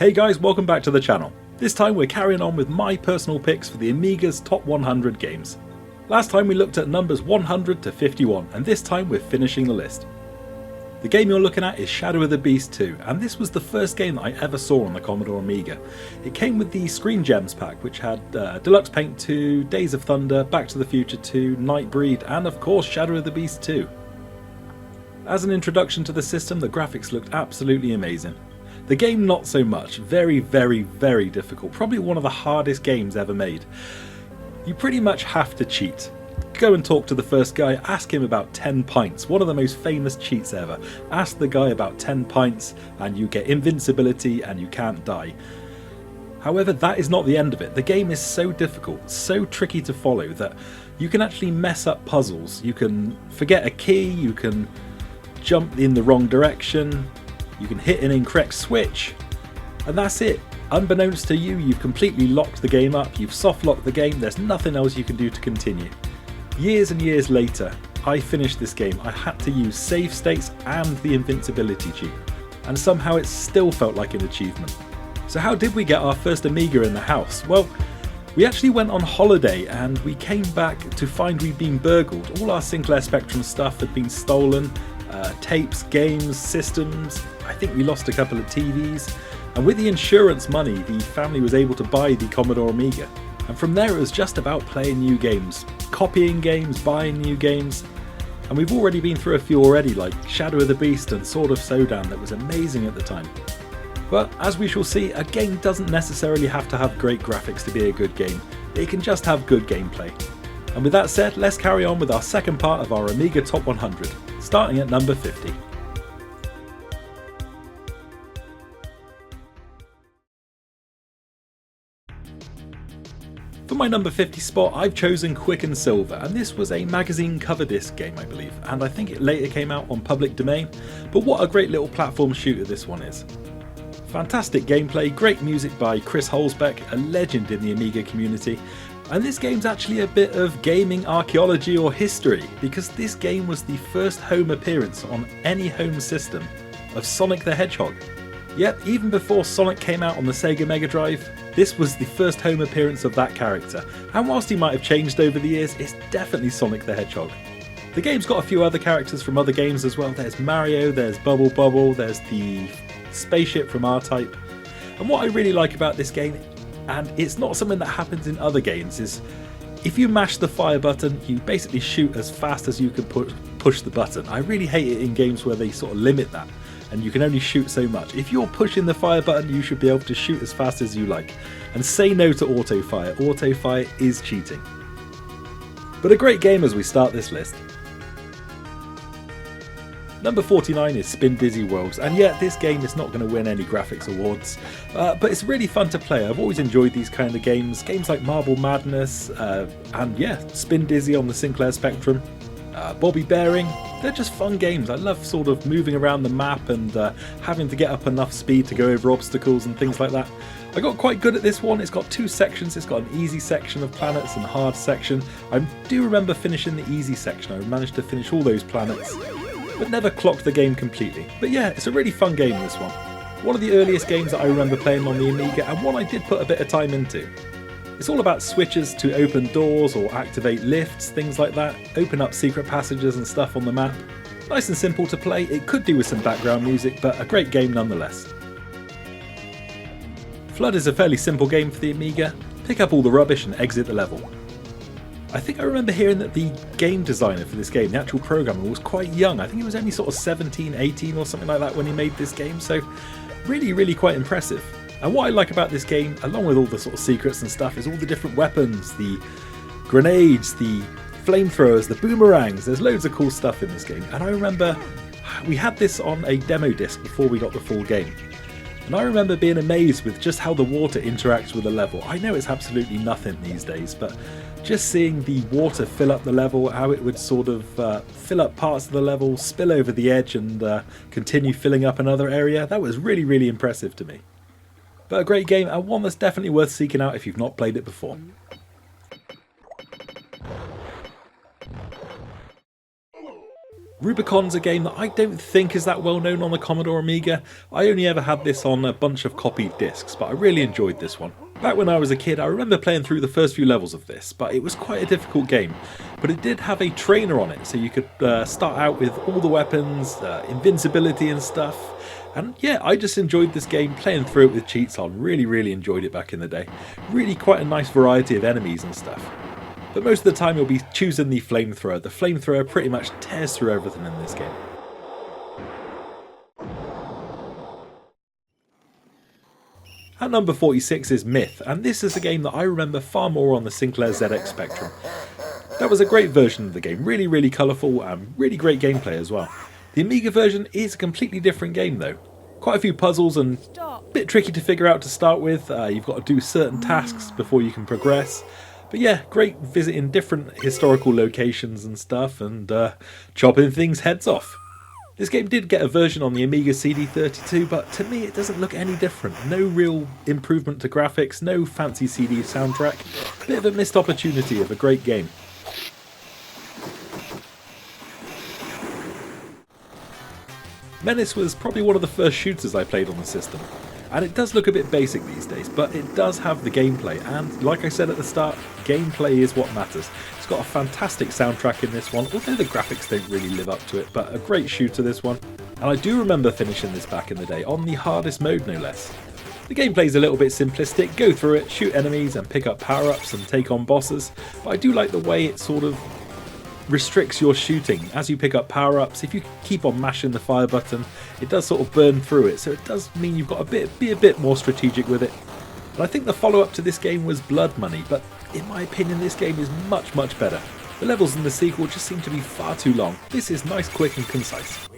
Hey guys, welcome back to the channel. This time we're carrying on with my personal picks for the Amiga's top 100 games. Last time we looked at numbers 100 to 51, and this time we're finishing the list. The game you're looking at is Shadow of the Beast 2, and this was the first game that I ever saw on the Commodore Amiga. It came with the Screen Gems pack, which had Deluxe Paint 2, Days of Thunder, Back to the Future 2, Nightbreed, and of course Shadow of the Beast 2. As an introduction to the system, the graphics looked absolutely amazing. The game not so much, very difficult, probably one of the hardest games ever made. You pretty much have to cheat. Go and talk to the first guy, ask him about 10 pints, one of the most famous cheats ever. Ask the guy about 10 pints and you get invincibility and you can't die. However, that is not the end of it. The game is so difficult, so tricky to follow that you can actually mess up puzzles. You can forget a key, you can jump in the wrong direction, you can hit an incorrect switch, and that's it. Unbeknownst to you, you've completely locked the game up, you've soft locked the game, there's nothing else you can do to continue. Years and years later, I finished this game. I had to use save states and the invincibility cheat, and somehow it still felt like an achievement. So how did we get our first Amiga in the house? Well, we actually went on holiday and we came back to find we'd been burgled. All our Sinclair Spectrum stuff had been stolen, tapes, games, systems. I think we lost a couple of TVs, and with the insurance money the family was able to buy the Commodore Amiga, and from there it was just about playing new games, copying games, buying new games, and we've already been through a few already, like Shadow of the Beast and Sword of Sodan, that was amazing at the time. But as we shall see, a game doesn't necessarily have to have great graphics to be a good game, it can just have good gameplay. And with that said, let's carry on with our second part of our Amiga Top 100, starting at number 50. For my number 50 spot, I've chosen Quick & Silver, and this was a magazine cover disc game, I believe, and I think it later came out on public domain, but what a great little platform shooter this one is. Fantastic gameplay, great music by Chris Holzbeck, a legend in the Amiga community, and this game's actually a bit of gaming archaeology or history, because this game was the first home appearance on any home system of Sonic the Hedgehog. Yep, even before Sonic came out on the Sega Mega Drive, this was the first home appearance of that character, and whilst he might have changed over the years, it's definitely Sonic the Hedgehog. The game's got a few other characters from other games as well. There's Mario, there's Bubble Bobble, there's the spaceship from R-Type, and what I really like about this game, and it's not something that happens in other games, is if you mash the fire button, you basically shoot as fast as you can push the button. I really hate it in games where they sort of limit that, and you can only shoot so much. If you're pushing the fire button, you should be able to shoot as fast as you like. And say no to auto fire. Auto fire is cheating. But a great game as we start this list. Number 49 is Spin Dizzy Worlds, and yet this game is not going to win any graphics awards, but it's really fun to play. I've always enjoyed these kind of games like Marble Madness, and yeah, Spin Dizzy on the Sinclair Spectrum. Bobby Bearing, they're just fun games. I love sort of moving around the map and having to get up enough speed to go over obstacles and things like that. I got quite good at this one. It's got two sections. It's got an easy section of planets and a hard section. I do remember finishing the easy section. I managed to finish all those planets, but never clocked the game completely. But yeah, it's a really fun game, this one. One of the earliest games that I remember playing on the Amiga, and one I did put a bit of time into. It's all about switches to open doors or activate lifts, things like that, open up secret passages and stuff on the map. Nice and simple to play. It could do with some background music, but a great game nonetheless. Flood is a fairly simple game for the Amiga. Pick up all the rubbish and exit the level. I think I remember hearing that the game designer for this game, the actual programmer, was quite young. I think he was only sort of 17, 18 or something like that when he made this game, so really quite impressive. And what I like about this game, along with all the sort of secrets and stuff, is all the different weapons, the grenades, the flamethrowers, the boomerangs. There's loads of cool stuff in this game. And I remember we had this on a demo disc before we got the full game. And I remember being amazed with just how the water interacts with the level. I know it's absolutely nothing these days, but just seeing the water fill up the level, how it would sort of fill up parts of the level, spill over the edge and continue filling up another area, that was really impressive to me. But a great game, and one that's definitely worth seeking out if you've not played it before. Rubicon's a game that I don't think is that well known on the Commodore Amiga. I only ever had this on a bunch of copied discs, but I really enjoyed this one. Back when I was a kid, I remember playing through the first few levels of this, but it was quite a difficult game. But it did have a trainer on it, so you could start out with all the weapons, invincibility and stuff. And yeah, I just enjoyed this game, playing through it with cheats on. Really enjoyed it back in the day. Really quite a nice variety of enemies and stuff. But most of the time you'll be choosing the flamethrower. The flamethrower pretty much tears through everything in this game. At number 46 is Myth, and this is a game that I remember far more on the Sinclair ZX Spectrum. That was a great version of the game, really colourful and really great gameplay as well. The Amiga version is a completely different game though. Quite a few puzzles and a bit tricky to figure out to start with. You've got to do certain tasks before you can progress. But yeah, great visiting different historical locations and stuff and chopping things heads off. This game did get a version on the Amiga CD32, but to me it doesn't look any different. No real improvement to graphics, no fancy CD soundtrack. Bit of a missed opportunity of a great game. Menace was probably one of the first shooters I played on the system. And it does look a bit basic these days, but it does have the gameplay, and like I said at the start, gameplay is what matters. It's got a fantastic soundtrack in this one, although the graphics don't really live up to it, but a great shooter this one. And I do remember finishing this back in the day, on the hardest mode no less. The gameplay's a little bit simplistic, go through it, shoot enemies and pick up power-ups and take on bosses, but I do like the way it sort of restricts your shooting. As you pick up power-ups, if you keep on mashing the fire button, it does sort of burn through it, so it does mean you've got to be a bit more strategic with it. And I think the follow-up to this game was Blood Money, but in my opinion this game is much better. The levels in the sequel just seem to be far too long. This is nice, quick and concise.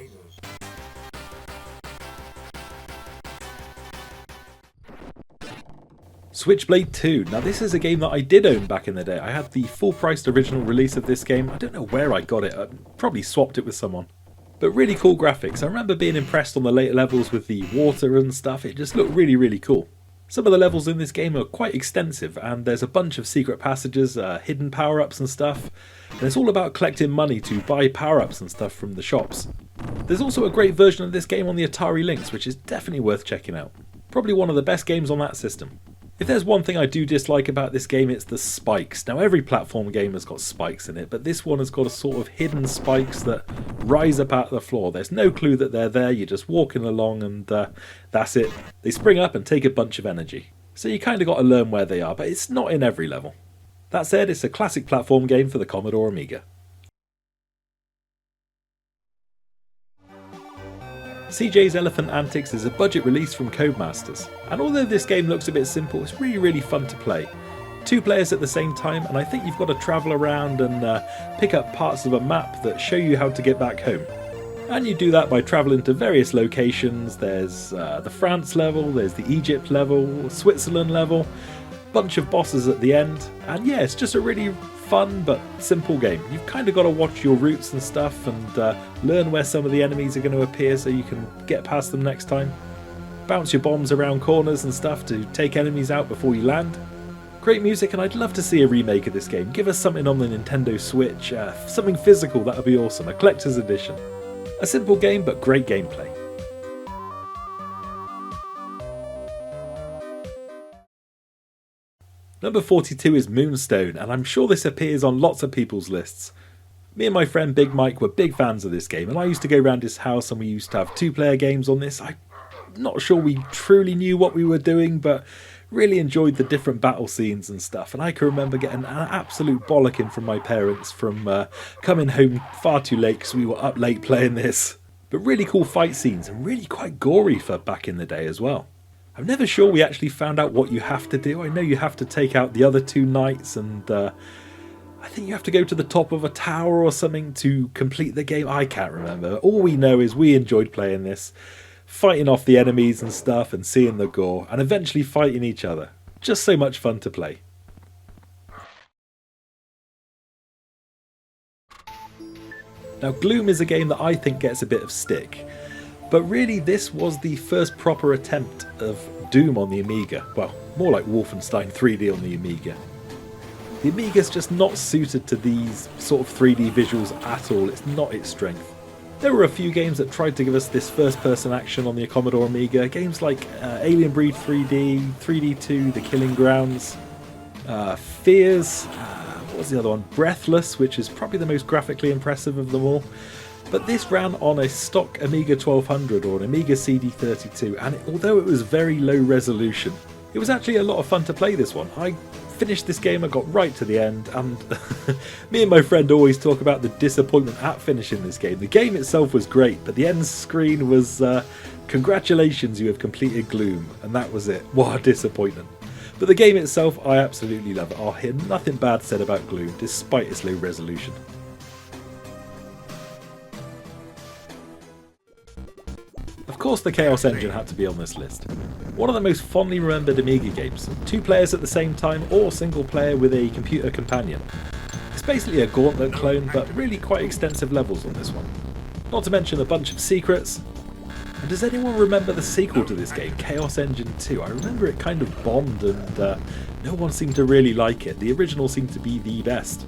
Switchblade 2. Now this is a game that I did own back in the day. I had the full-priced original release of this game. I don't know where I got it. I probably swapped it with someone. But really cool graphics. I remember being impressed on the later levels with the water and stuff. It just looked really cool. Some of the levels in this game are quite extensive, and there's a bunch of secret passages, hidden power-ups and stuff. And it's all about collecting money to buy power-ups and stuff from the shops. There's also a great version of this game on the Atari Lynx, which is definitely worth checking out. Probably one of the best games on that system. If there's one thing I do dislike about this game, it's the spikes. Now every platform game has got spikes in it, but this one has got a sort of hidden spikes that rise up out of the floor. There's no clue that they're there, you're just walking along and that's it. They spring up and take a bunch of energy. So you kind of got to learn where they are, but it's not in every level. That said, it's a classic platform game for the Commodore Amiga. CJ's Elephant Antics is a budget release from Codemasters, and although this game looks a bit simple, it's really fun to play. 2 players at the same time, and I think you've got to travel around and pick up parts of a map that show you how to get back home. And you do that by travelling to various locations. There's the France level, there's the Egypt level, Switzerland level, bunch of bosses at the end, and yeah, it's just a really fun but simple game. You've kind of got to watch your routes and stuff and learn where some of the enemies are going to appear so you can get past them next time. Bounce your bombs around corners and stuff to take enemies out before you land. Great music, and I'd love to see a remake of this game. Give us something on the Nintendo Switch, something physical, that would be awesome, a collector's edition. A simple game but great gameplay. Number 42 is Moonstone, and I'm sure this appears on lots of people's lists. Me and my friend Big Mike were big fans of this game, and I used to go around his house and we used to have 2-player games on this. I'm not sure we truly knew what we were doing, but really enjoyed the different battle scenes and stuff. And I can remember getting an absolute bollocking from my parents from coming home far too late because we were up late playing this. But really cool fight scenes and really quite gory for back in the day as well. I'm never sure we actually found out what you have to do. I know you have to take out the other 2 knights, and I think you have to go to the top of a tower or something to complete the game. I can't remember. All we know is we enjoyed playing this, fighting off the enemies and stuff and seeing the gore, and eventually fighting each other. Just so much fun to play. Now Gloom is a game that I think gets a bit of stick. But really this was the first proper attempt of Doom on the Amiga. Well, more like Wolfenstein 3D on the Amiga. The Amiga's just not suited to these sort of 3D visuals at all. It's not its strength. There were a few games that tried to give us this first-person action on the Commodore Amiga, games like Alien Breed 3D, 3D2, The Killing Grounds, Fears, what was the other one? Breathless, which is probably the most graphically impressive of them all. But this ran on a stock Amiga 1200 or an Amiga CD32, and although it was very low resolution, it was actually a lot of fun to play this one. I finished this game, I got right to the end, and me and my friend always talk about the disappointment at finishing this game. The game itself was great, but the end screen was congratulations, you have completed Gloom, and that was it. What a disappointment. But the game itself, I absolutely love it. I'll hear nothing bad said about Gloom, despite its low resolution. Of course the Chaos Engine had to be on this list. One of the most fondly remembered Amiga games, 2 players at the same time or single player with a computer companion. It's basically a Gauntlet clone, but really quite extensive levels on this one. Not to mention a bunch of secrets. And does anyone remember the sequel to this game, Chaos Engine 2? I remember it kind of bombed and no one seemed to really like it. The original seemed to be the best.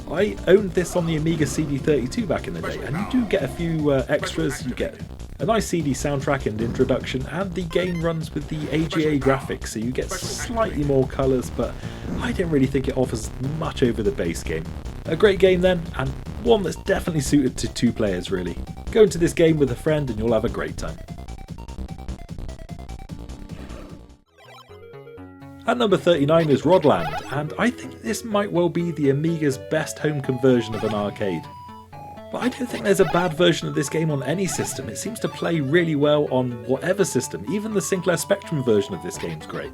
I owned this on the Amiga CD32 back in the day, and you do get a few extras. You get a nice CD soundtrack and introduction, and the game runs with the AGA graphics, so you get slightly more colours, but I didn't really think it offers much over the base game. A great game then, and one that's definitely suited to 2 players really. Go into this game with a friend and you'll have a great time. At number 39 is Rodland, and I think this might well be the Amiga's best home conversion of an arcade. But I don't think there's a bad version of this game on any system. It seems to play really well on whatever system. Even the Sinclair Spectrum version of this game's great.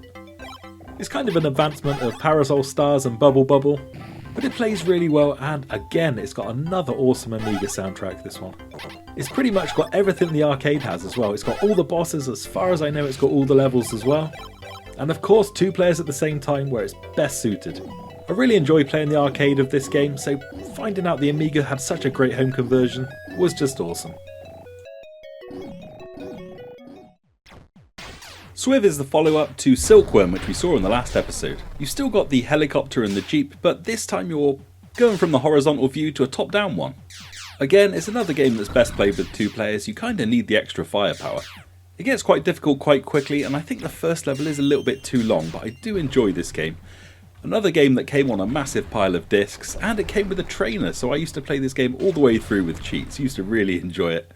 It's kind of an advancement of Parasol Stars and Bubble Bubble, but it plays really well, and again it's got another awesome Amiga soundtrack, this one. It's pretty much got everything the arcade has as well. It's got all the bosses, as far as I know it's got all the levels as well. And of course 2 players at the same time where it's best suited. I really enjoy playing the arcade of this game, so finding out the Amiga had such a great home conversion was just awesome. Swiv is the follow-up to Silkworm, which we saw in the last episode. You've still got the helicopter and the jeep, but this time you're going from the horizontal view to a top-down one. Again, it's another game that's best played with 2 players. You kind of need the extra firepower. It gets quite difficult quite quickly, and I think the first level is a little bit too long, but I do enjoy this game. Another game that came on a massive pile of discs, and it came with a trainer, so I used to play this game all the way through with cheats. Used to really enjoy it.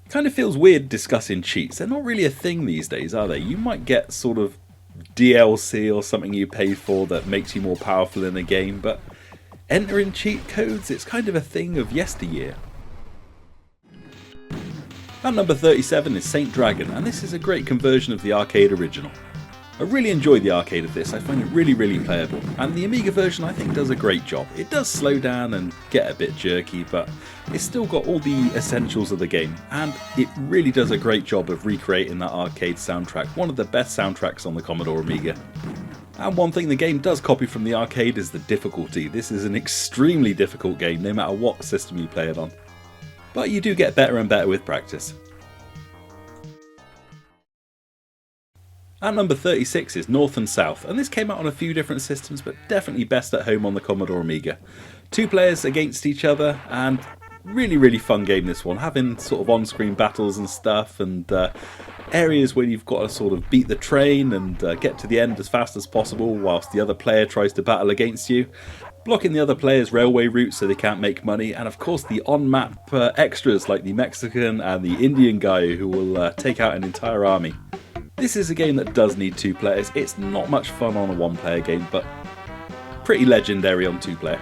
Kind of feels weird discussing cheats. They're not really a thing these days, are they? You might get sort of DLC or something you pay for that makes you more powerful in a game, but entering cheat codes, it's kind of a thing of yesteryear. At number 37 is Saint Dragon, and this is a great conversion of the arcade original. I really enjoy the arcade of this. I find it really playable, and the Amiga version I think does a great job. It does slow down and get a bit jerky, but it's still got all the essentials of the game, and it really does a great job of recreating that arcade soundtrack, one of the best soundtracks on the Commodore Amiga. And one thing the game does copy from the arcade is the difficulty. This is an extremely difficult game no matter what system you play it on. But you do get better and better with practice. At number 36 is North and South, and this came out on a few different systems, but definitely best at home on the Commodore Amiga. 2 players against each other, and really fun game this one, having sort of on-screen battles and stuff, and areas where you've got to sort of beat the train and get to the end as fast as possible whilst the other player tries to battle against you. Blocking the other player's railway routes so they can't make money, and of course the on-map extras like the Mexican and the Indian guy who will take out an entire army. This is a game that does need 2 players. It's not much fun on a 1-player game, but pretty legendary on 2-player.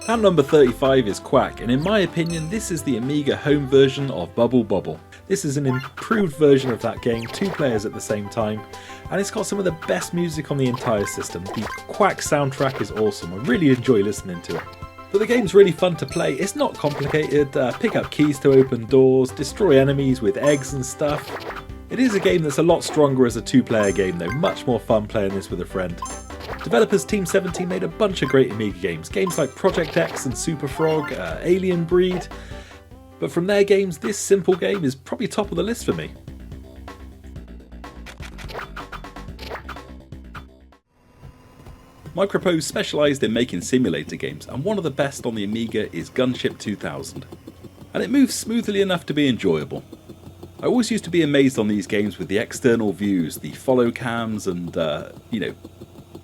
At number 35 is Quack, and in my opinion this is the Amiga home version of Bubble Bobble. This is an improved version of that game, 2 players at the same time, and it's got some of the best music on the entire system. The Quack soundtrack is awesome, I really enjoy listening to it. But the game's really fun to play. It's not complicated. Pick up keys to open doors, destroy enemies with eggs and stuff. It is a game that's a lot stronger as a 2-player game though, much more fun playing this with a friend. Developers Team 17 made a bunch of great Amiga games like Project X and Super Frog, Alien Breed, but from their games this simple game is probably top of the list for me. Microprose specialised in making simulator games, and one of the best on the Amiga is Gunship 2000. And it moves smoothly enough to be enjoyable. I always used to be amazed on these games with the external views, the follow cams and,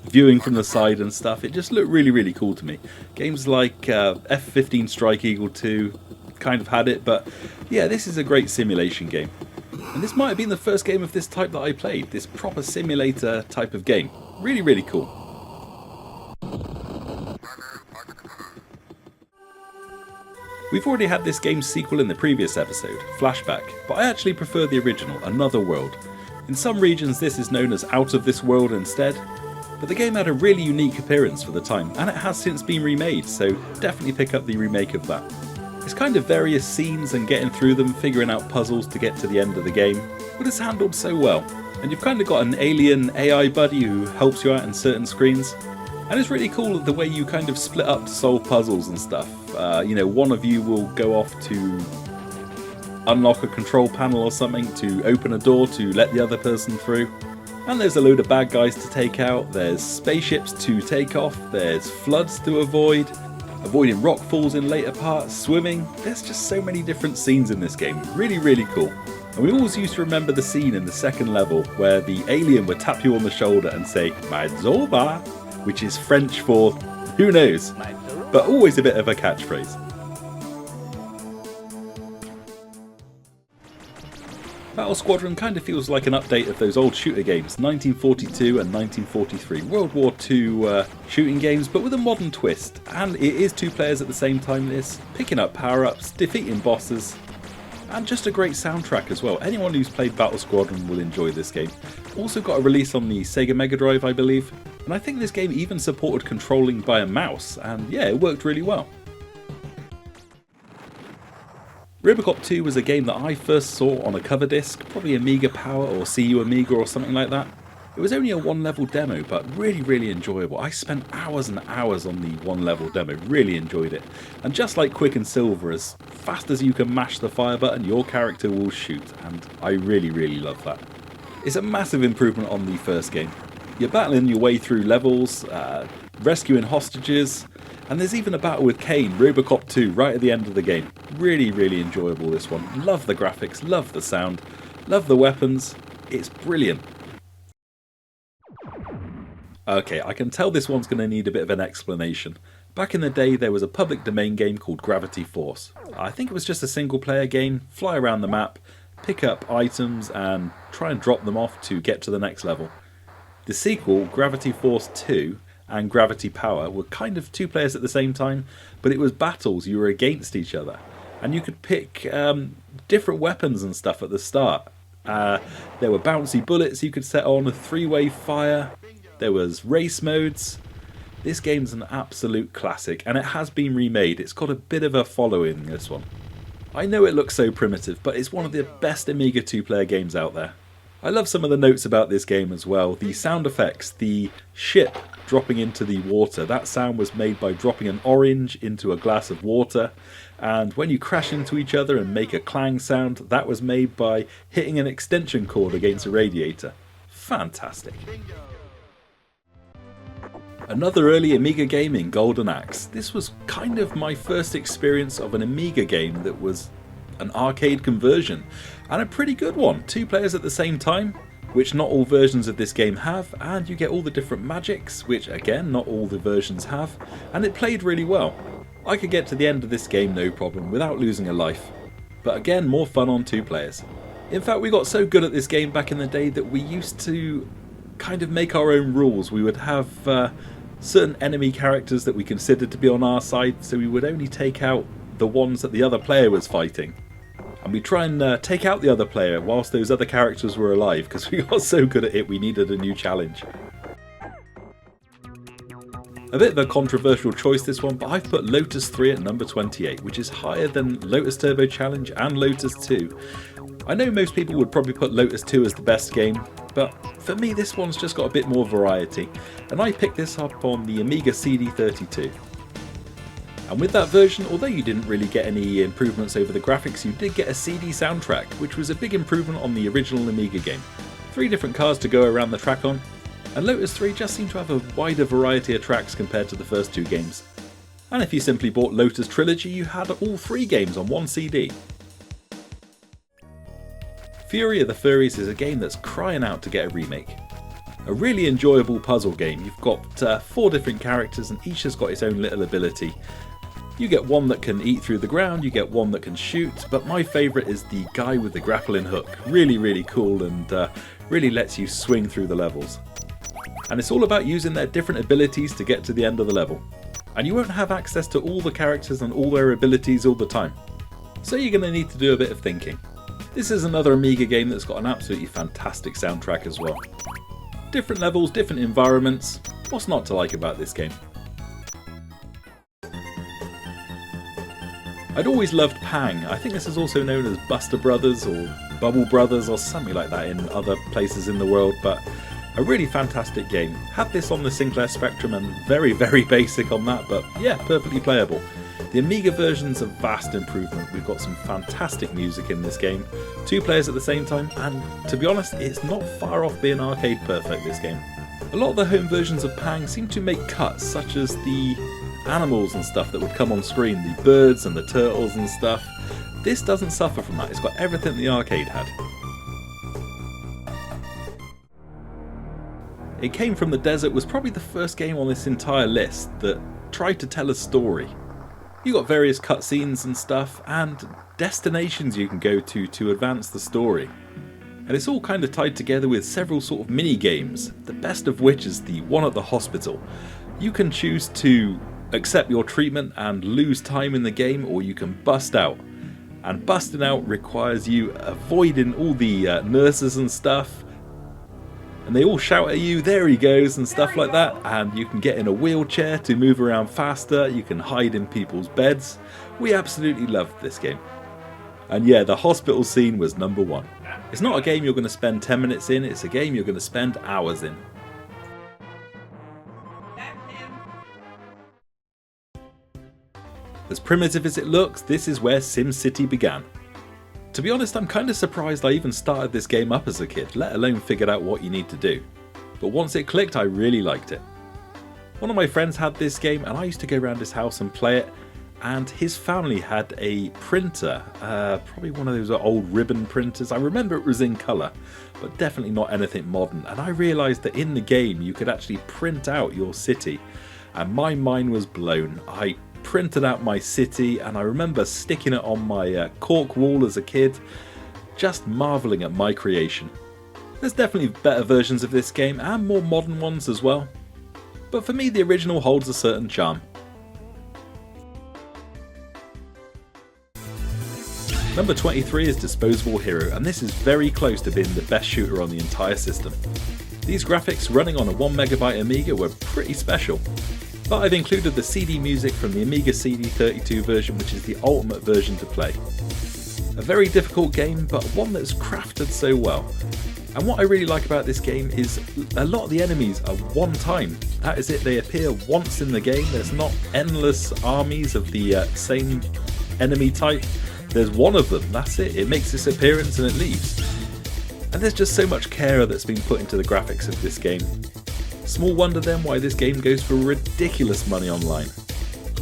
viewing from the side and stuff. It just looked really, really cool to me. Games like F-15 Strike Eagle 2 kind of had it, but yeah, this is a great simulation game. And this might have been the first game of this type that I played, this proper simulator type of game. Really, really cool. We've already had this game's sequel in the previous episode, Flashback, but I actually prefer the original, Another World. In some regions this is known as Out of This World instead, but the game had a really unique appearance for the time, and it has since been remade, so definitely pick up the remake of that. It's kind of various scenes and getting through them, figuring out puzzles to get to the end of the game, but it's handled so well. And you've kind of got an alien AI buddy who helps you out in certain screens. And it's really cool the way you kind of split up to solve puzzles and stuff. One of you will go off to unlock a control panel or something to open a door to let the other person through. And there's a load of bad guys to take out, there's spaceships to take off, there's floods to avoid, avoiding rock falls in later parts, swimming. There's just so many different scenes in this game. Really, really cool. And we always used to remember the scene in the second level where the alien would tap you on the shoulder and say, "Madzoba," which is French for who knows, but always a bit of a catchphrase. Battle Squadron kind of feels like an update of those old shooter games, 1942 and 1943, World War II shooting games, but with a modern twist. And it is 2 players at the same time this, picking up power-ups, defeating bosses, and just a great soundtrack as well. Anyone who's played Battle Squadron will enjoy this game. Also got a release on the Sega Mega Drive, I believe, and I think this game even supported controlling by a mouse, and yeah, it worked really well. Robocop 2 was a game that I first saw on a cover disc, probably Amiga Power or CU Amiga or something like that. It was only a 1-level demo, but really, really enjoyable. I spent hours and hours on the 1-level demo, really enjoyed it. And just like Quick and Silver, as fast as you can mash the fire button, your character will shoot, and I really, really love that. It's a massive improvement on the first game. You're battling your way through levels, rescuing hostages, and there's even a battle with Kane, Robocop 2, right at the end of the game. Really, really enjoyable, this one. Love the graphics, love the sound, love the weapons. It's brilliant. Okay, I can tell this one's going to need a bit of an explanation. Back in the day there was a public domain game called Gravity Force. I think it was just a single player game, fly around the map, pick up items and try and drop them off to get to the next level. The sequel, Gravity Force 2, and Gravity Power were kind of 2 players at the same time, but it was battles, you were against each other. And you could pick different weapons and stuff at the start. There were bouncy bullets you could set on, a 3-way fire, there was race modes. This game's an absolute classic, and it has been remade. It's got a bit of a following, this one. I know it looks so primitive, but it's one of the best Amiga 2-player games out there. I love some of the notes about this game as well. The sound effects, the ship dropping into the water, that sound was made by dropping an orange into a glass of water, and when you crash into each other and make a clang sound, that was made by hitting an extension cord against a radiator. Fantastic. Another early Amiga game in Golden Axe. This was kind of my first experience of an Amiga game that was an arcade conversion, and a pretty good one. 2 players at the same time, which not all versions of this game have, and you get all the different magics, which again not all the versions have, and it played really well. I could get to the end of this game no problem without losing a life, but again more fun on 2 players. In fact, we got so good at this game back in the day that we used to kind of make our own rules. We would have certain enemy characters that we considered to be on our side, so we would only take out the ones that the other player was fighting. And we try and take out the other player whilst those other characters were alive, because we got so good at it we needed a new challenge. A bit of a controversial choice this one, but I've put Lotus 3 at number 28, which is higher than Lotus Turbo Challenge and Lotus 2. I know most people would probably put Lotus 2 as the best game, but for me this one's just got a bit more variety, and I picked this up on the Amiga CD32. And with that version, although you didn't really get any improvements over the graphics, you did get a CD soundtrack, which was a big improvement on the original Amiga game. 3 different cars to go around the track on, and Lotus 3 just seemed to have a wider variety of tracks compared to the first two games. And if you simply bought Lotus Trilogy, you had all three games on one CD. Fury of the Furries is a game that's crying out to get a remake. A really enjoyable puzzle game. You've got 4 different characters and each has got its own little ability. You get one that can eat through the ground, you get one that can shoot, but my favourite is the guy with the grappling hook. Really cool and really lets you swing through the levels. And it's all about using their different abilities to get to the end of the level. And you won't have access to all the characters and all their abilities all the time. So you're going to need to do a bit of thinking. This is another Amiga game that's got an absolutely fantastic soundtrack as well. Different levels, different environments. What's not to like about this game? I'd always loved Pang. I think this is also known as Buster Brothers or Bubble Brothers or something like that in other places in the world, but a really fantastic game. Had this on the Sinclair Spectrum and very basic on that, but yeah, perfectly playable. The Amiga version's a vast improvement. We've got some fantastic music in this game, 2 players at the same time, and to be honest, it's not far off being arcade perfect, this game. A lot of the home versions of Pang seem to make cuts, such as the animals and stuff that would come on screen, the birds and the turtles and stuff. This doesn't suffer from that, it's got everything the arcade had. It Came from the Desert was probably the first game on this entire list that tried to tell a story. You got various cutscenes and stuff, and destinations you can go to advance the story. And it's all kind of tied together with several sort of mini games, the best of which is the one at the hospital. You can choose to accept your treatment and lose time in the game, or you can bust out. And busting out requires you avoiding all the nurses and stuff. And they all shout at you, there he goes, and stuff like that. And you can get in a wheelchair to move around faster. You can hide in people's beds. We absolutely loved this game. And yeah, the hospital scene was number 1. It's not a game you're going to spend 10 minutes in, it's a game you're going to spend hours in. As primitive as it looks, this is where SimCity began. To be honest, I'm kind of surprised I even started this game up as a kid, let alone figured out what you need to do. But once it clicked, I really liked it. One of my friends had this game and I used to go around his house and play it, and his family had a printer, probably one of those old ribbon printers. I remember it was in colour, but definitely not anything modern, and I realised that in the game you could actually print out your city, and my mind was blown. I printed out my city and I remember sticking it on my cork wall as a kid, just marvelling at my creation. There's definitely better versions of this game and more modern ones as well, but for me the original holds a certain charm. Number 23 is Disposable Hero, and this is very close to being the best shooter on the entire system. These graphics running on a 1MB Amiga were pretty special. But I've included the CD music from the Amiga CD32 version, which is the ultimate version to play. A very difficult game, but one that's crafted so well. And what I really like about this game is a lot of the enemies are one time. That is it, they appear once in the game. There's not endless armies of the same enemy type. There's one of them, that's it. It makes its appearance and it leaves. And there's just so much care that's been put into the graphics of this game. Small wonder then why this game goes for ridiculous money online.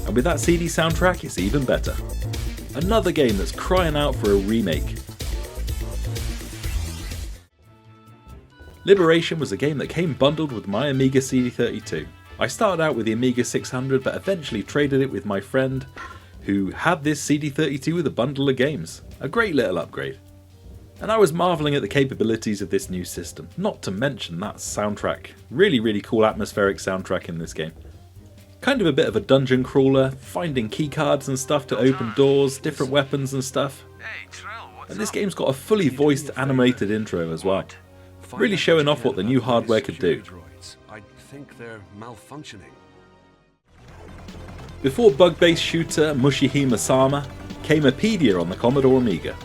And with that CD soundtrack, it's even better. Another game that's crying out for a remake. Liberation was a game that came bundled with my Amiga CD32. I started out with the Amiga 600 but eventually traded it with my friend who had this CD32 with a bundle of games. A great little upgrade. And I was marvelling at the capabilities of this new system, not to mention that soundtrack. Really cool atmospheric soundtrack in this game. Kind of a bit of a dungeon crawler, finding keycards and stuff to open doors, different weapons and stuff. And this game's got a fully voiced animated intro as well. Really showing off what the new hardware could do. I think they're malfunctioning. Before bug-based shooter Mushihima Sama came Apedia on the Commodore Amiga.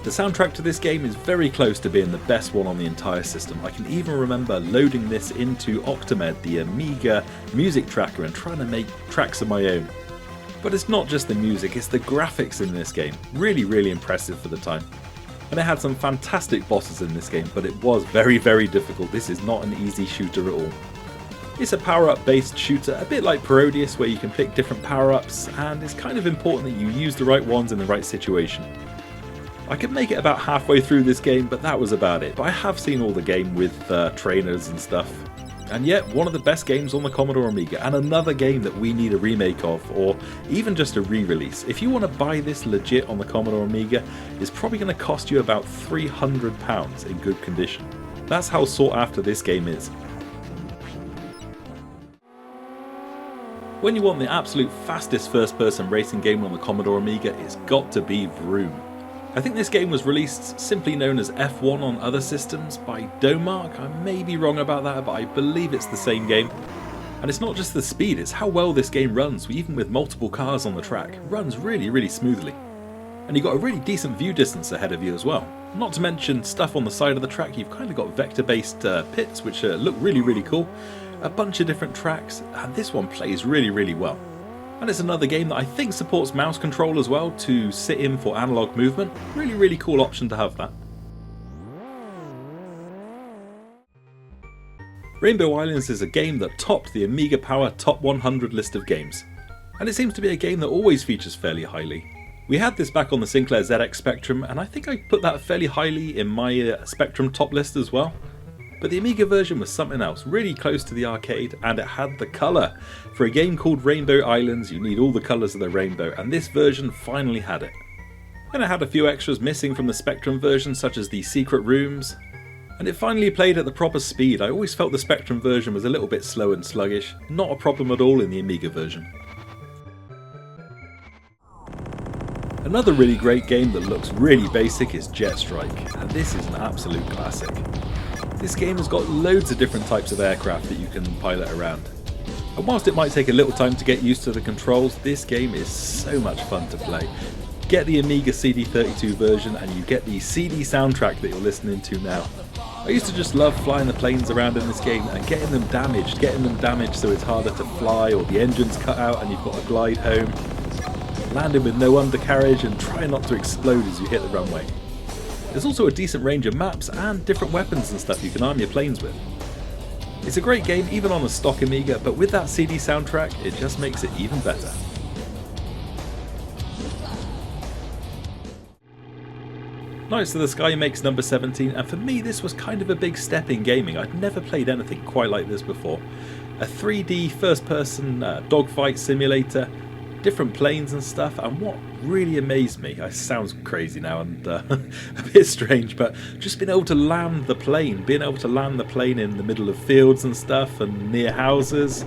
The soundtrack to this game is very close to being the best one on the entire system. I can even remember loading this into Octamed, the Amiga music tracker, and trying to make tracks of my own. But it's not just the music, it's the graphics in this game. Really impressive for the time. And it had some fantastic bosses in this game, but it was very, very difficult. This is not an easy shooter at all. It's a power-up based shooter, a bit like Parodius, where you can pick different power-ups, and it's kind of important that you use the right ones in the right situation. I could make it about halfway through this game, but that was about it. But I have seen all the game with trainers and stuff. And yet, one of the best games on the Commodore Amiga, and another game that we need a remake of, or even just a re-release. If you want to buy this legit on the Commodore Amiga, it's probably going to cost you about £300 in good condition. That's how sought after this game is. When you want the absolute fastest first-person racing game on the Commodore Amiga, it's got to be Vroom. I think this game was released simply known as F1 on other systems by Domark. I may be wrong about that, but I believe it's the same game. And it's not just the speed, it's how well this game runs, even with multiple cars on the track. It runs really, really smoothly. And you've got a really decent view distance ahead of you as well. Not to mention stuff on the side of the track, you've kind of got vector-based pits, which look really, really cool. A bunch of different tracks, and this one plays really, really well. And it's another game that I think supports mouse control as well to sit in for analog movement. Really, really cool option to have that. Rainbow Islands is a game that topped the Amiga Power Top 100 list of games. And it seems to be a game that always features fairly highly. We had this back on the Sinclair ZX Spectrum, and I think I put that fairly highly in my Spectrum top list as well. But the Amiga version was something else, really close to the arcade, and it had the colour. For a game called Rainbow Islands, you need all the colours of the rainbow, and this version finally had it. And it had a few extras missing from the Spectrum version, such as the secret rooms. And it finally played at the proper speed. I always felt the Spectrum version was a little bit slow and sluggish, not a problem at all in the Amiga version. Another really great game that looks really basic is Jet Strike, and this is an absolute classic. This game has got loads of different types of aircraft that you can pilot around. And whilst it might take a little time to get used to the controls, this game is so much fun to play. Get the Amiga CD32 version and you get the CD soundtrack that you're listening to now. I used to just love flying the planes around in this game and getting them damaged so it's harder to fly, or the engine's cut out and you've got to glide home. Landing with no undercarriage and trying not to explode as you hit the runway. There's also a decent range of maps and different weapons and stuff you can arm your planes with. It's a great game even on a stock Amiga, but with that CD soundtrack it just makes it even better. Nights of the Sky makes number 17, and for me this was kind of a big step in gaming. I'd never played anything quite like this before. A 3D first person dogfight simulator, different planes and stuff, and what really amazed me, it sounds crazy now and a bit strange, but just being able to land the plane in the middle of fields and stuff and near houses,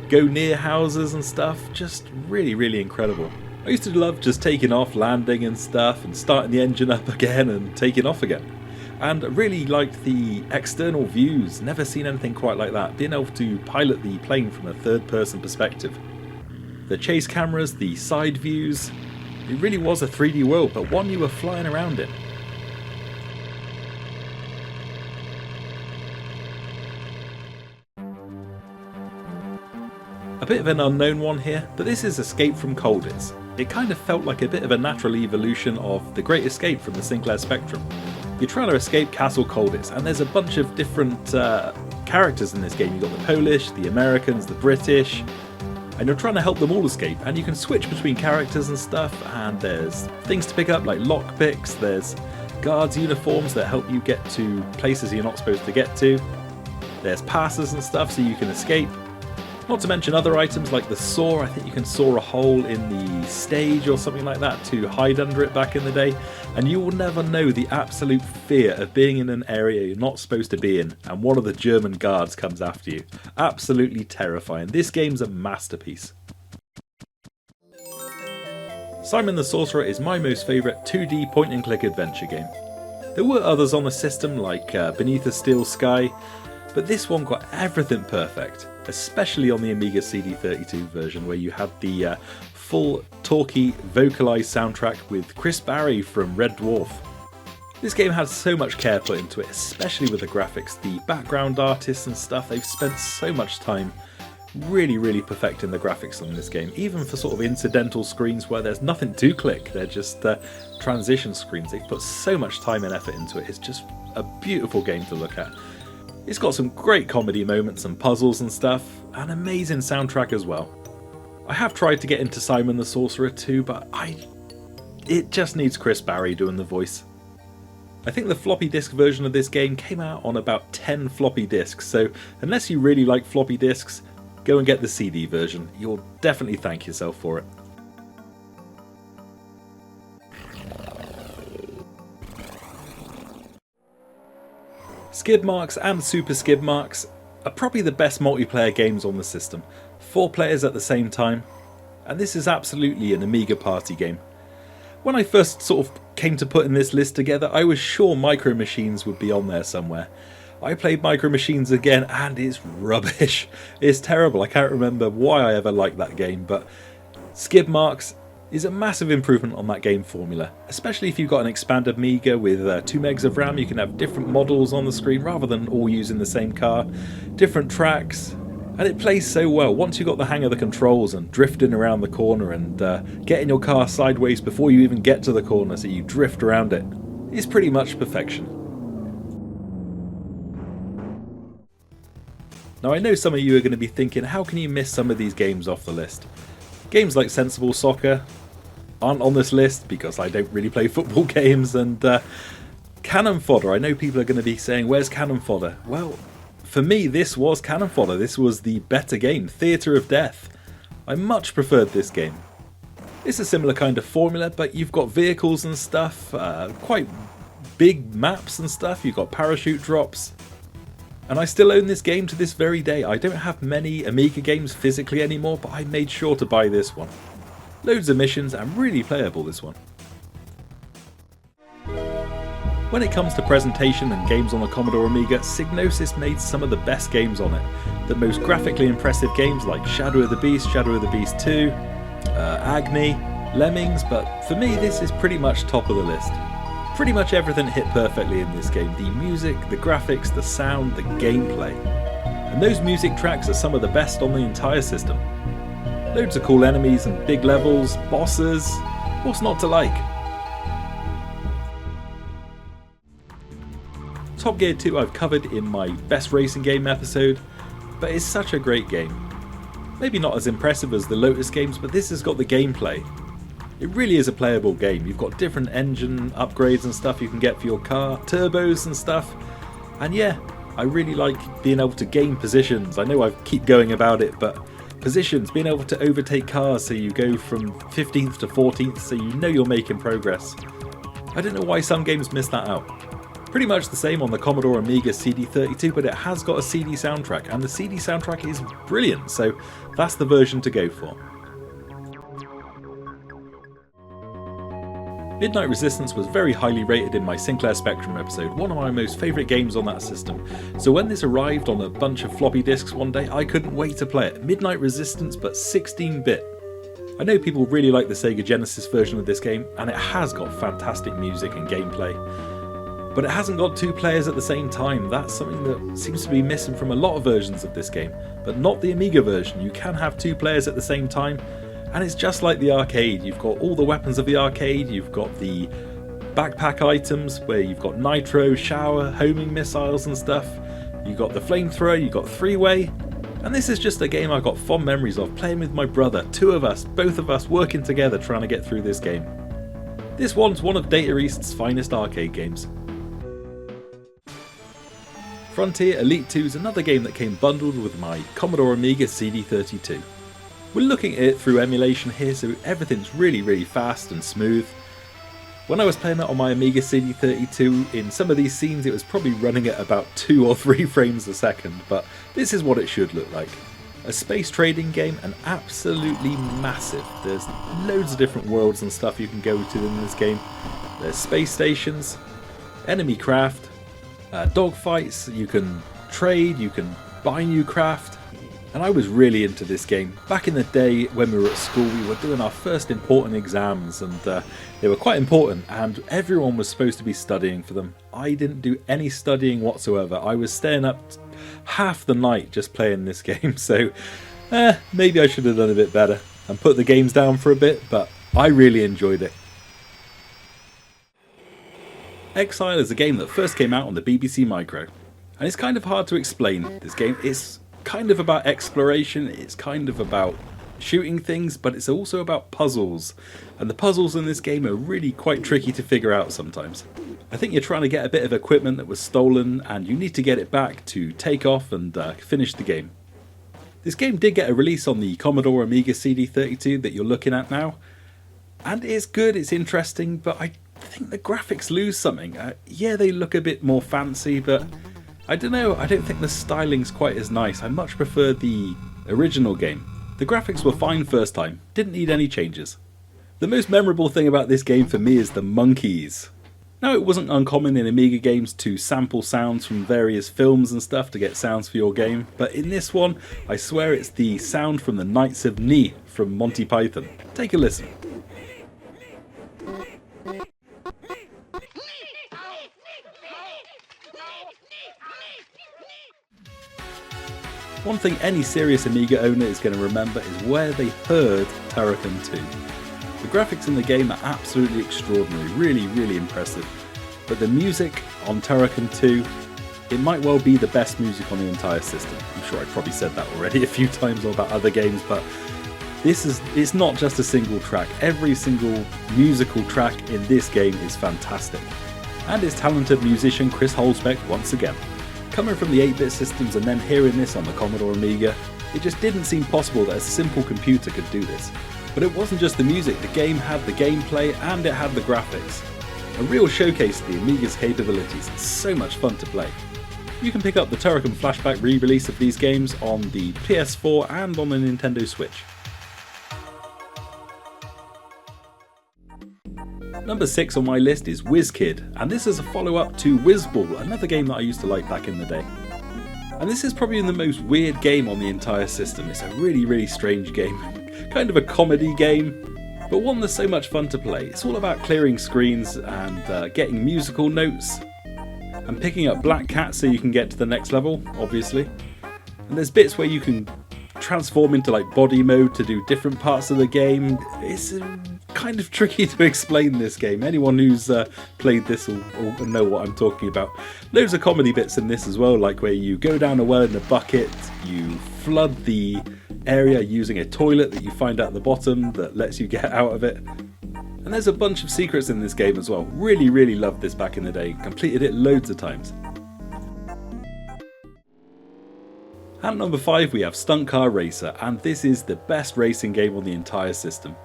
go near houses and stuff, just really, really incredible. I used to love just taking off, landing and stuff, and starting the engine up again and taking off again. And I really liked the external views, never seen anything quite like that, being able to pilot the plane from a third person perspective. The chase cameras, the side views, it really was a 3D world, but one you were flying around in. A bit of an unknown one here, but this is Escape from Colditz. It kind of felt like a bit of a natural evolution of The Great Escape from the Sinclair Spectrum. You're trying to escape Castle Colditz, and there's a bunch of different characters in this game. You've got the Polish, the Americans, the British, and you're trying to help them all escape, and you can switch between characters and stuff, and there's things to pick up like lockpicks, there's guards' uniforms that help you get to places you're not supposed to get to, there's passes and stuff so you can escape. Not to mention other items like the saw. I think you can saw a hole in the stage or something like that to hide under it back in the day, and you will never know the absolute fear of being in an area you're not supposed to be in and one of the German guards comes after you. Absolutely terrifying. This game's a masterpiece. Simon the Sorcerer is my most favourite 2D point and click adventure game. There were others on the system like Beneath a Steel Sky, but this one got everything perfect, especially on the Amiga CD32 version where you had the full talky vocalised soundtrack with Chris Barry from Red Dwarf. This game had so much care put into it, especially with the graphics, the background artists and stuff. They've spent so much time really perfecting the graphics on this game, even for sort of incidental screens where there's nothing to click, they're just transition screens. They've put so much time and effort into it. It's just a beautiful game to look at. It's got some great comedy moments and puzzles and stuff, an amazing soundtrack as well. I have tried to get into Simon the Sorcerer too, but it just needs Chris Barry doing the voice. I think the floppy disk version of this game came out on about 10 floppy disks, so unless you really like floppy disks, go and get the CD version. You'll definitely thank yourself for it. Skid Marks and Super Skid Marks are probably the best multiplayer games on the system. 4 players at the same time, and this is absolutely an Amiga party game. When I first sort of came to putting this list together, I was sure Micro Machines would be on there somewhere. I played Micro Machines again and it's rubbish. It's terrible. I can't remember why I ever liked that game, but Skid Marks is a massive improvement on that game formula, especially if you've got an expanded Amiga with 2 megs of RAM. You can have different models on the screen rather than all using the same car, different tracks, and it plays so well. Once you've got the hang of the controls and drifting around the corner and getting your car sideways before you even get to the corner so you drift around it, it's pretty much perfection. Now I know some of you are going to be thinking, how can you miss some of these games off the list? Games like Sensible Soccer aren't on this list because I don't really play football games, and Cannon Fodder, I know people are going to be saying, where's Cannon Fodder? Well, for me this was Cannon Fodder. This was the better game, Theatre of Death. I much preferred this game. It's a similar kind of formula, but you've got vehicles and stuff, quite big maps and stuff, you've got parachute drops. And I still own this game to this very day. I don't have many Amiga games physically anymore, but I made sure to buy this one. Loads of missions and really playable, this one. When it comes to presentation and games on the Commodore Amiga, Psygnosis made some of the best games on it. The most graphically impressive games like Shadow of the Beast 2, Agni, Lemmings, but for me this is pretty much top of the list. Pretty much everything hit perfectly in this game. The music, the graphics, the sound, the gameplay. And those music tracks are some of the best on the entire system. Loads of cool enemies and big levels, bosses. What's not to like? Top Gear 2 I've covered in my best racing game episode, but it's such a great game. Maybe not as impressive as the Lotus games, but this has got the gameplay. It really is a playable game. You've got different engine upgrades and stuff you can get for your car, turbos and stuff. And yeah, I really like being able to gain positions. I know I keep going about it, but positions, being able to overtake cars so you go from 15th to 14th so you know you're making progress. I don't know why some games miss that out. Pretty much the same on the Commodore Amiga CD32, but it has got a CD soundtrack, and the CD soundtrack is brilliant, so that's the version to go for. Midnight Resistance was very highly rated in my Sinclair Spectrum episode, one of my most favourite games on that system. So when this arrived on a bunch of floppy disks one day, I couldn't wait to play it. Midnight Resistance, but 16-bit. I know people really like the Sega Genesis version of this game, and it has got fantastic music and gameplay. But it hasn't got 2 players at the same time. That's something that seems to be missing from a lot of versions of this game, but not the Amiga version. You can have 2 players at the same time. And it's just like the arcade. You've got all the weapons of the arcade, you've got the backpack items where you've got nitro, shower, homing missiles and stuff. You've got the flamethrower, you've got 3-way. And this is just a game I've got fond memories of, playing with my brother, 2 of us, both of us working together trying to get through this game. This one's one of Data East's finest arcade games. Frontier Elite 2 is another game that came bundled with my Commodore Amiga CD32. We're looking at it through emulation here, so everything's really fast and smooth. When I was playing it on my Amiga CD32, in some of these scenes it was probably running at about 2 or 3 frames a second, but this is what it should look like. A space trading game, and absolutely massive. There's loads of different worlds and stuff you can go to in this game. There's space stations, enemy craft, dogfights, you can trade, you can buy new craft. And I was really into this game. Back in the day when we were at school, we were doing our first important exams, and they were quite important, and everyone was supposed to be studying for them. I didn't do any studying whatsoever. I was staying up half the night just playing this game, so Maybe I should have done a bit better and put the games down for a bit, but I really enjoyed it. Exile is a game that first came out on the BBC Micro, and it's kind of hard to explain this game. It's kind of about exploration, it's kind of about shooting things, but it's also about puzzles, and the puzzles in this game are really quite tricky to figure out sometimes. I think you're trying to get a bit of equipment that was stolen, and you need to get it back to take off and finish the game. This game did get a release on the Commodore Amiga CD32 that you're looking at now, and it's good, it's interesting, but I think the graphics lose something. Yeah, they look a bit more fancy, but I don't know, I don't think the styling's quite as nice. I much prefer the original game. The graphics were fine first time, didn't need any changes. The most memorable thing about this game for me is the monkeys. Now, it wasn't uncommon in Amiga games to sample sounds from various films and stuff to get sounds for your game, but in this one, I swear it's the sound from the Knights of Ni from Monty Python. Take a listen. One thing any serious Amiga owner is going to remember is where they heard Turrican 2. The graphics in the game are absolutely extraordinary, really impressive. But the music on Turrican 2, it might well be the best music on the entire system. I'm sure I've probably said that already a few times about other games, but it's not just a single track. Every single musical track in this game is fantastic. And its talented musician Chris Holzbeck once again. Coming from the 8-bit systems and then hearing this on the Commodore Amiga, it just didn't seem possible that a simple computer could do this. But it wasn't just the music, the game had the gameplay and it had the graphics. A real showcase of the Amiga's capabilities, it's so much fun to play. You can pick up the Turrican Flashback re-release of these games on the PS4 and on the Nintendo Switch. Number 6 on my list is WizKid, and this is a follow-up to Whizball, another game that I used to like back in the day. And this is probably the most weird game on the entire system. It's a really strange game. Kind of a comedy game, but one that's so much fun to play. It's all about clearing screens and getting musical notes and picking up black cats so you can get to the next level, obviously. And there's bits where you can transform into like body mode to do different parts of the game. It's kind of tricky to explain this game. Anyone who's played this will know what I'm talking about. Loads of comedy bits in this as well, like where you go down a well in a bucket, you flood the area using a toilet that you find at the bottom that lets you get out of it. And there's a bunch of secrets in this game as well. Really loved this back in the day. Completed it loads of times. At number 5 we have Stunt Car Racer, and this is the best racing game on the entire system.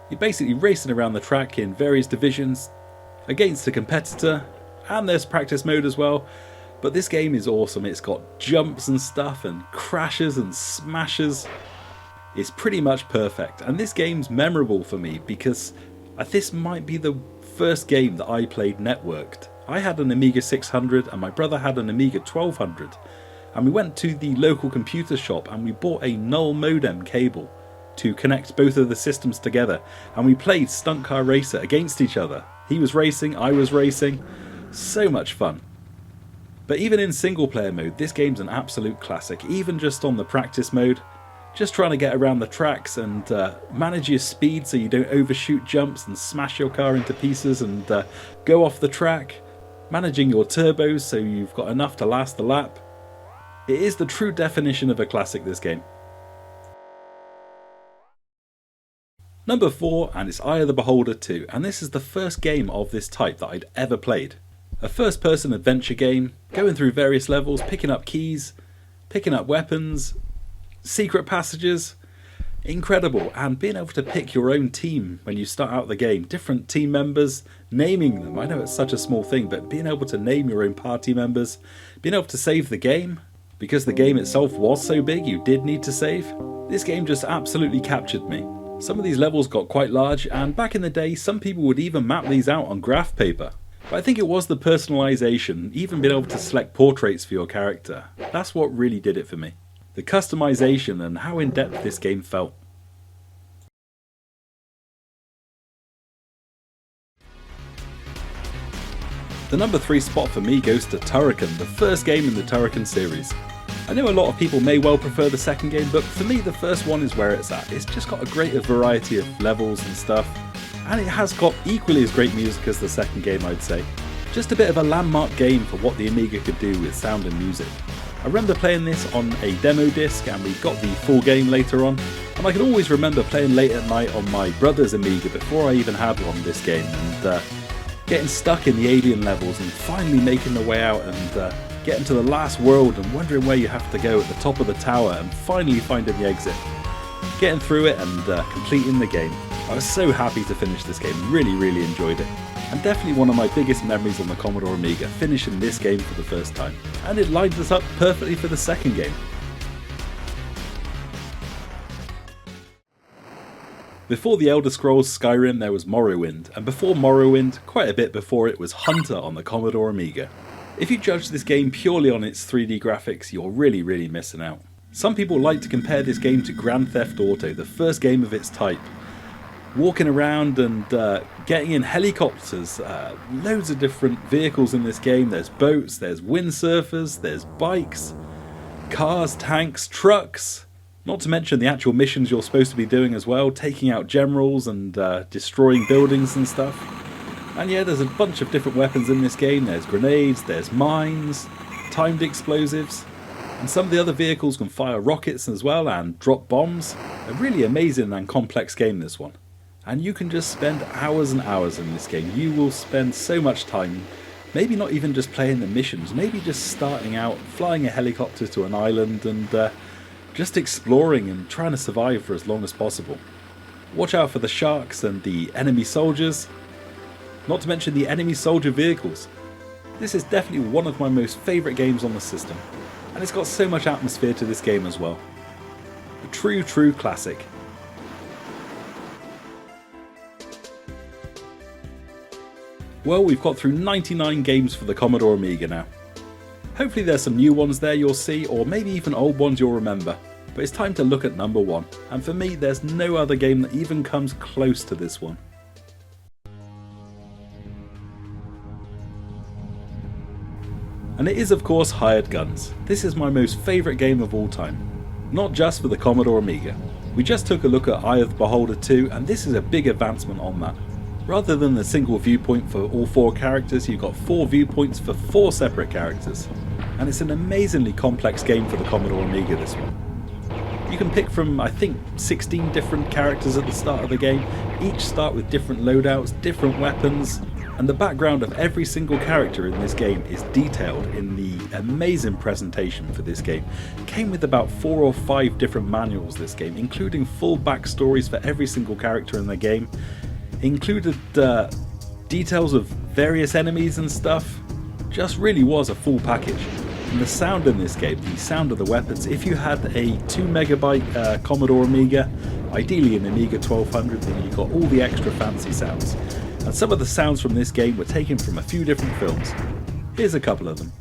You're basically racing around the track in various divisions against a competitor, and there's practice mode as well. But this game is awesome. It's got jumps and stuff and crashes and smashes. It's pretty much perfect, and this game's memorable for me because this might be the first game that I played networked. I had an Amiga 600 and my brother had an Amiga 1200, and we went to the local computer shop and we bought a null modem cable to connect both of the systems together, and we played Stunt Car Racer against each other. He was racing, I was racing. So much fun. But even in single player mode, this game's an absolute classic, even just on the practice mode. Just trying to get around the tracks and manage your speed so you don't overshoot jumps and smash your car into pieces and go off the track. Managing your turbos so you've got enough to last the lap. It is the true definition of a classic, this game. Number 4, and it's Eye of the Beholder 2, and this is the first game of this type that I'd ever played. A first person adventure game, going through various levels, picking up keys, picking up weapons, secret passages. Incredible, and being able to pick your own team when you start out the game, different team members, naming them. I know it's such a small thing, but being able to name your own party members, being able to save the game, because the game itself was so big you did need to save. This game just absolutely captured me. Some of these levels got quite large, and back in the day some people would even map these out on graph paper. But I think it was the personalisation, even being able to select portraits for your character. That's what really did it for me. The customisation and how in-depth this game felt. The number 3 spot for me goes to Turrican, the first game in the Turrican series. I know a lot of people may well prefer the second game, but for me the first one is where it's at. It's just got a greater variety of levels and stuff, and it has got equally as great music as the second game, I'd say. Just a bit of a landmark game for what the Amiga could do with sound and music. I remember playing this on a demo disc, and we got the full game later on, and I can always remember playing late at night on my brother's Amiga before I even had one, this game, and getting stuck in the alien levels and finally making the way out and getting to the last world and wondering where you have to go at the top of the tower and finally finding the exit. Getting through it and completing the game. I was so happy to finish this game, really enjoyed it. And definitely one of my biggest memories on the Commodore Amiga, finishing this game for the first time. And it lines us up perfectly for the second game. Before the Elder Scrolls Skyrim there was Morrowind, and before Morrowind, quite a bit before it, was Hunter on the Commodore Amiga. If you judge this game purely on its 3D graphics, you're really missing out. Some people like to compare this game to Grand Theft Auto, the first game of its type. Walking around and getting in helicopters, loads of different vehicles in this game. There's boats, there's windsurfers, there's bikes, cars, tanks, trucks. Not to mention the actual missions you're supposed to be doing as well, taking out generals and destroying buildings and stuff. And yeah, there's a bunch of different weapons in this game. There's grenades, there's mines, timed explosives, and some of the other vehicles can fire rockets as well and drop bombs. A really amazing and complex game, this one. And you can just spend hours and hours in this game. You will spend so much time, maybe not even just playing the missions, maybe just starting out, flying a helicopter to an island and just exploring and trying to survive for as long as possible. Watch out for the sharks and the enemy soldiers. Not to mention the enemy soldier vehicles. This is definitely one of my most favourite games on the system, and it's got so much atmosphere to this game as well. A true classic. Well, we've got through 99 games for the Commodore Amiga now. Hopefully there's some new ones there you'll see, or maybe even old ones you'll remember. But it's time to look at number one, and for me there's no other game that even comes close to this one. And it is of course Hired Guns. This is my most favourite game of all time. Not just for the Commodore Amiga. We just took a look at Eye of the Beholder 2, and this is a big advancement on that. Rather than the single viewpoint for all 4 characters, you've got 4 viewpoints for 4 separate characters. And it's an amazingly complex game for the Commodore Amiga, this one. You can pick from, I think, 16 different characters at the start of the game. Each start with different loadouts, different weapons, and the background of every single character in this game is detailed in the amazing presentation for this game. It came with about 4 or 5 different manuals, this game, including full backstories for every single character in the game. Included details of various enemies and stuff. Just really was a full package. And the sound in this game, the sound of the weapons, if you had a 2 megabyte Commodore Amiga, ideally an Amiga 1200, then you got all the extra fancy sounds. And some of the sounds from this game were taken from a few different films. Here's a couple of them.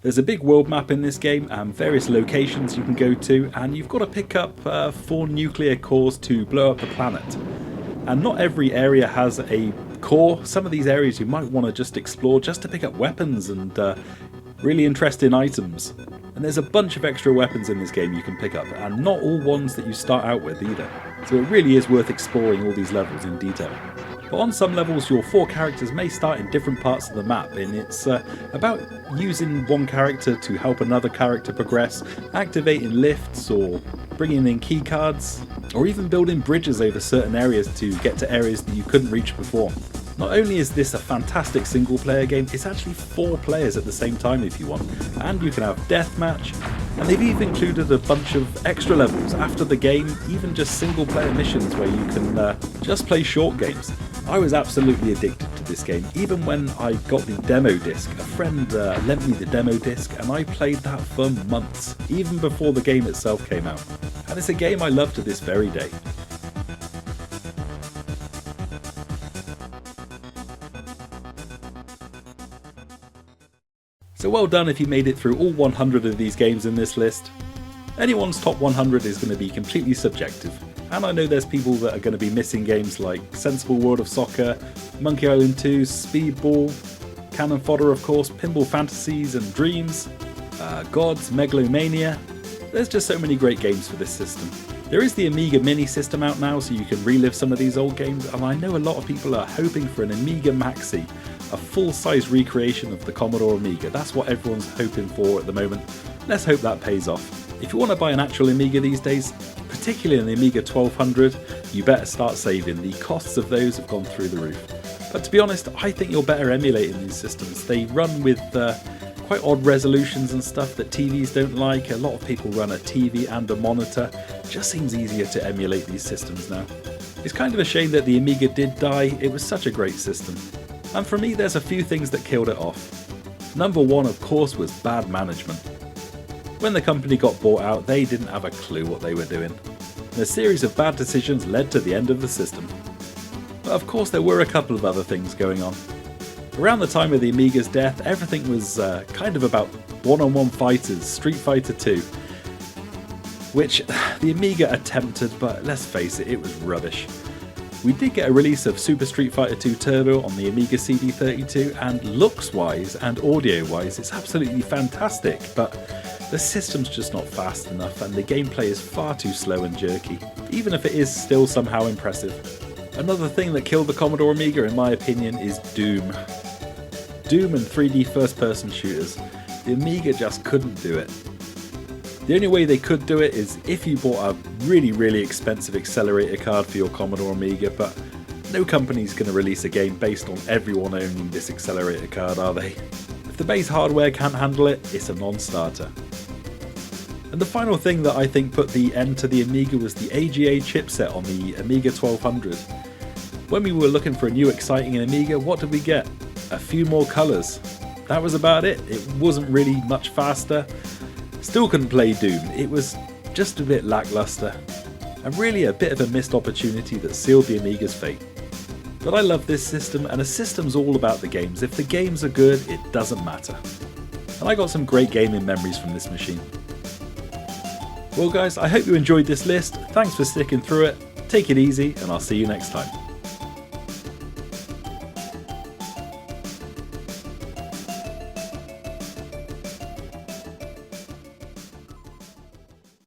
There's a big world map in this game and various locations you can go to, and you've got to pick up 4 nuclear cores to blow up the planet. And not every area has a core. Some of these areas you might want to just explore just to pick up weapons and really interesting items. And there's a bunch of extra weapons in this game you can pick up, and not all ones that you start out with either. So it really is worth exploring all these levels in detail. But on some levels your 4 characters may start in different parts of the map, and it's about using one character to help another character progress, activating lifts or bringing in key cards, or even building bridges over certain areas to get to areas that you couldn't reach before. Not only is this a fantastic single player game, it's actually 4 players at the same time if you want, and you can have deathmatch, and they've even included a bunch of extra levels after the game, even just single player missions where you can just play short games. I was absolutely addicted to this game. Even when I got the demo disc, a friend lent me the demo disc and I played that for months, even before the game itself came out. And it's a game I love to this very day. So well done if you made it through all 100 of these games in this list. Anyone's top 100 is going to be completely subjective, and I know there's people that are going to be missing games like Sensible World of Soccer, Monkey Island 2, Speedball, Cannon Fodder of course, Pinball Fantasies and Dreams, Gods, Megalomania. There's just so many great games for this system. There is the Amiga Mini system out now, so you can relive some of these old games, and I know a lot of people are hoping for an Amiga Maxi, a full-size recreation of the Commodore Amiga. That's what everyone's hoping for at the moment. Let's hope that pays off. If you want to buy an actual Amiga these days, particularly an Amiga 1200, you better start saving. The costs of those have gone through the roof. But to be honest, I think you're better emulating these systems. They run with quite odd resolutions and stuff that TVs don't like. A lot of people run a TV and a monitor. It just seems easier to emulate these systems now. It's kind of a shame that the Amiga did die. It was such a great system. And for me, there's a few things that killed it off. Number one, of course, was bad management. When the company got bought out, they didn't have a clue what they were doing. And a series of bad decisions led to the end of the system. But of course, there were a couple of other things going on. Around the time of the Amiga's death, everything was kind of about one-on-one fighters, Street Fighter 2, which the Amiga attempted, but let's face it, it was rubbish. We did get a release of Super Street Fighter 2 Turbo on the Amiga CD32, and looks-wise and audio-wise, it's absolutely fantastic, but the system's just not fast enough, and the gameplay is far too slow and jerky, even if it is still somehow impressive. Another thing that killed the Commodore Amiga, in my opinion, is Doom. Doom and 3D first-person shooters. The Amiga just couldn't do it. The only way they could do it is if you bought a really expensive accelerator card for your Commodore Amiga, but no company's going to release a game based on everyone owning this accelerator card, are they? If the base hardware can't handle it, it's a non-starter. And the final thing that I think put the end to the Amiga was the AGA chipset on the Amiga 1200. When we were looking for a new exciting Amiga, what did we get? A few more colours. That was about it. It wasn't really much faster. Still couldn't play Doom. It was just a bit lackluster. And really a bit of a missed opportunity that sealed the Amiga's fate. But I love this system, and a system's all about the games. If the games are good, it doesn't matter. And I got some great gaming memories from this machine. Well guys, I hope you enjoyed this list. Thanks for sticking through it. Take it easy, and I'll see you next time.